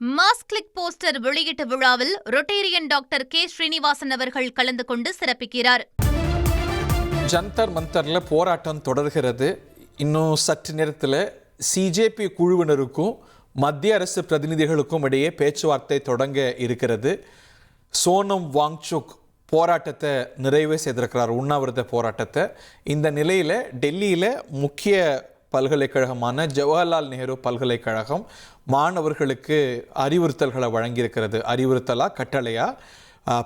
Mass click poster வெளியீட்டு விழாவில் Rotarian doctor K Srinivasan அவர்கள் கலந்து கொண்டு சிறப்பிக்கிறார். ஜந்தர் மந்தர்ல போராட்டம் தொடர்கிறது. இன்னும் சற்று நேரத்தில் சிஜேபி குழுவினருக்கும் மத்திய அரசு பிரதிநிதிகளுக்கும் இடையே பேச்சுவார்த்தை தொடங்க இருக்கிறது. சோனம் வாங்சுக் போராட்டத்தை நிறைவே செய்திருக்கிறார், உண்ணாவிரத போராட்டத்தை. இந்த நிலையில் டெல்லியில் முக்கிய பல்கலைக்கழகமான ஜவஹர்லால் நேரு பல்கலைக்கழகம் மாணவர்களுக்கு அறிவுறுத்தல்களை வழங்கியிருக்கிறது. அறிவுறுத்தலா கட்டளையா?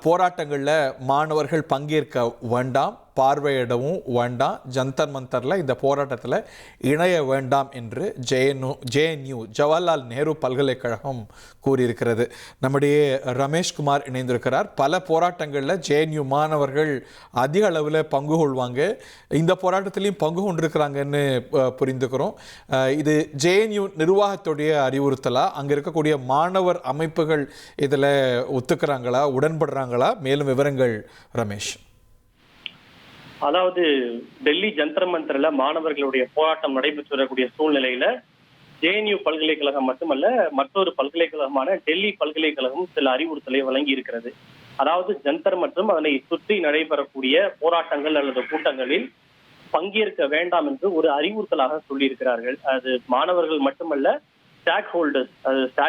போராட்டங்களில் மாணவர்கள் பங்கேற்க வேண்டாம், பார்வையிடவும் வேண்டாம், ஜந்தர் மந்தரில் இந்த போராட்டத்தில் இணைய வேண்டாம் என்று ஜேஎன்யூ ஜவஹர்லால் நேரு பல்கலைக்கழகம் கூறியிருக்கிறது. நம்முடைய ரமேஷ்குமார் இணைந்திருக்கிறார். பல போராட்டங்களில் ஜேஎன்யூ மாணவர்கள் அதிக அளவில் பங்கு கொள்வாங்க. இந்த போராட்டத்திலையும் பங்கு கொண்டிருக்கிறாங்கன்னு புரிந்துக்கிறோம். இது ஜேஎன்யூ நிர்வாகத்துடைய அறிவுறுத்தலா? அங்கே இருக்கக்கூடிய மாணவர் அமைப்புகள் இதில் ஒத்துக்கிறாங்களா, உடன்படுறாங்களா? மேலும் விவரங்கள் ரமேஷ். அதாவது டெல்லி ஜந்தர் மந்தர்ல மாணவர்களுடைய போராட்டம் நடைபெற்று வரக்கூடிய சூழ்நிலையில ஜேஎன்யூ பல்கலைக்கழகம் மட்டுமல்ல, மற்றொரு பல்கலைக்கழகமான டெல்லி பல்கலைக்கழகம் சில அறிவுறுத்தலை வழங்கி இருக்கிறது. அதாவது ஜந்தர் மற்றும் அதனை சுற்றி நடைபெறக்கூடிய போராட்டங்கள் அல்லது கூட்டங்களில் பங்கேற்க வேண்டாம் என்று ஒரு அறிவுறுத்தலாக சொல்லியிருக்கிறார்கள். அது மாணவர்கள் மட்டுமல்ல, ஸ்டாக்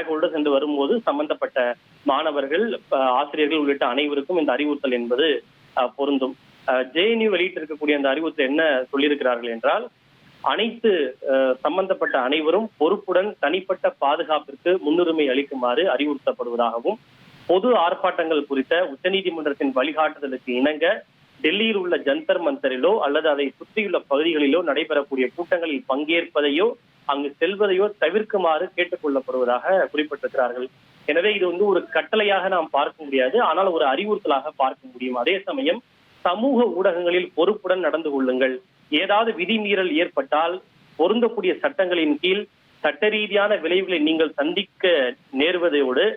ஹோல்டர்ஸ் என்று வரும்போது சம்பந்தப்பட்ட மாணவர்கள், ஆசிரியர்கள் உள்ளிட்ட அனைவருக்கும் இந்த அறிவுறுத்தல் என்பது பொருந்தும். ஜேஎன்யூ வெளியிட்டிருக்கக்கூடிய அந்த அறிவுறுத்தல் என்ன சொல்லியிருக்கிறார்கள் என்றால், அனைத்து சம்பந்தப்பட்ட அனைவரும் பொறுப்புடன் தனிப்பட்ட பாதுகாப்பிற்கு முன்னுரிமை அளிக்குமாறு அறிவுறுத்தப்படுவதாகவும், பொது ஆர்ப்பாட்டங்கள் குறித்த உச்சநீதிமன்றத்தின் வழிகாட்டுதலுக்கு இணங்க டெல்லியில் உள்ள ஜந்தர் மந்தரிலோ அல்லது அதை சுற்றியுள்ள பகுதிகளிலோ நடைபெறக்கூடிய கூட்டங்களில் பங்கேற்பதையோ அங்கு செல்வதையோ தவிர்க்குமாறு கேட்டுக் கொள்ளப்படுவதாக குறிப்பிட்டிருக்கிறார்கள். எனவே இது ஒரு கட்டளையாக நாம் பார்க்க முடியாது, ஆனால் ஒரு அறிவுறுத்தலாக பார்க்க முடியும். அதே சமயம் சமூக ஊடகங்களில் பொறுப்புடன் நடந்து கொள்ளுங்கள், ஏதாவது விதிமீறல் ஏற்பட்டால் பொருந்தக்கூடிய சட்டங்களின் கீழ் சட்ட ரீதியான விளைவுகளை நீங்கள் சந்திக்க நேர்வதோடு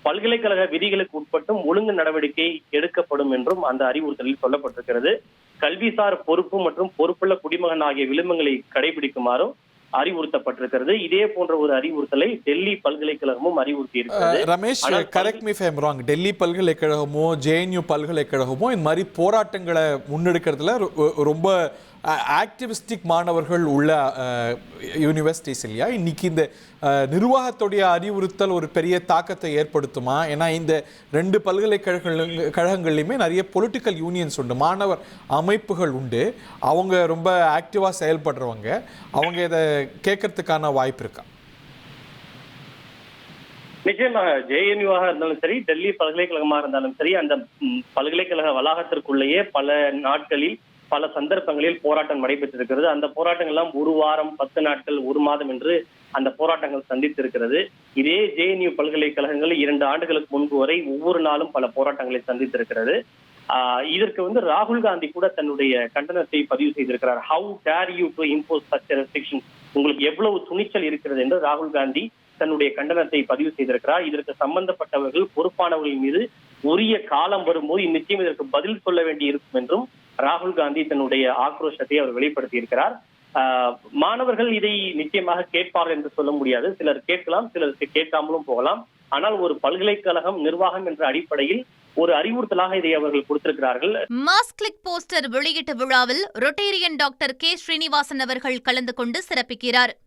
பல்கலைக்கழக விதிகளுக்கு உட்பட்டும் ஒழுங்கு நடவடிக்கை எடுக்கப்படும் என்றும் அந்த அறிவுறுத்தலில் சொல்லப்பட்டிருக்கிறது. கல்விசார் பொறுப்பு மற்றும் பொறுப்புள்ள குடிமகன் ஆகிய விளிம்பங்களை கடைபிடிக்குமாறும் அறிவுறுத்தப்பட்டிருக்கிறது. இதே போன்ற ஒரு அறிவுறுத்தலை டெல்லி பல்கலைக்கழகமும் அறிவுறுத்தி இருக்கிறது. Ramesh, correct me if I am wrong, Delhi பல்கலைக்கழகமோ ஜேஎன்யூ பல்கலைக்கழகமோ இந்த மாதிரி போராட்டங்களை முன்னெடுக்கிறதுல ரொம்ப ஆக்டிவிஸ்டிக் மாணவர்கள் உள்ள யூனிவர்சிட்டிஸ் இல்லையா? இன்னைக்கு இந்த நிர்வாகத்துடைய அறிவுறுத்தல் ஒரு பெரிய தாக்கத்தை ஏற்படுத்துமா? ஏன்னா இந்த ரெண்டு பல்கலைக்கழகங்கள்லையுமே நிறைய பொலிட்டிக்கல் யூனியன்ஸ் உண்டு, மாணவர் அமைப்புகள் உண்டு. அவங்க ரொம்ப ஆக்டிவாக செயல்படுறவங்க. அவங்க இதை கேட்கறதுக்கான வாய்ப்பு இருக்கா? நிச்சயமாக ஜேஎன்யூவாக இருந்தாலும் சரி, டெல்லி பல்கலைக்கழகமாக இருந்தாலும் சரி, அந்த பல்கலைக்கழக வளாகத்திற்குள்ளேயே பல நாட்களில் பல சந்தர்ப்பங்களில் போராட்டம் நடைபெற்றிருக்கிறது. அந்த போராட்டங்கள் எல்லாம் ஒரு வாரம், 10 நாட்கள், ஒரு மாதம் என்று அந்த போராட்டங்கள் சந்தித்திருக்கிறது. இதே ஜேஎன்யூ பல்கலைக்கழகங்கள் 2 ஆண்டுகளுக்கு முன்பு வரை ஒவ்வொரு நாளும் பல போராட்டங்களை சந்தித்திருக்கிறது. இதற்கு ராகுல் காந்தி கூட தன்னுடைய கண்டனத்தை பதிவு செய்திருக்கிறார். How dare you to impose such restriction, உங்களுக்கு எவ்வளவு துணிச்சல் இருக்கிறது என்று ராகுல் காந்தி தன்னுடைய கண்டனத்தை பதிவு செய்திருக்கிறார். இதற்கு சம்பந்தப்பட்டவர்கள், பொறுப்பானவர்கள் மீது உரிய காலம் வரும்போது நிச்சயம் இதற்கு பதில் சொல்ல வேண்டி இருக்கும் என்றும் ராகுல் காந்தி தன்னுடைய ஆக்ரோஷத்தை அவர் வெளிப்படுத்தி இருக்கிறார். மாணவர்கள் இதை நிச்சயமாக கேட்பார்கள் என்று சொல்ல முடியாது. சிலர் கேட்கலாம், சிலருக்கு கேட்காமலும் போகலாம். ஆனால் ஒரு பல்கலைக்கழகம் நிர்வாகம் என்ற அடிப்படையில் ஒரு அறிவுறுத்தலாக இதை அவர்கள் கொடுத்திருக்கிறார்கள். மாஸ் கிளிக் போஸ்டர் வெளியீட்டு விழாவில் ரொட்டேரியன் டாக்டர் கே ஸ்ரீனிவாசன் அவர்கள் கலந்து கொண்டு சிறப்பிக்கிறார்.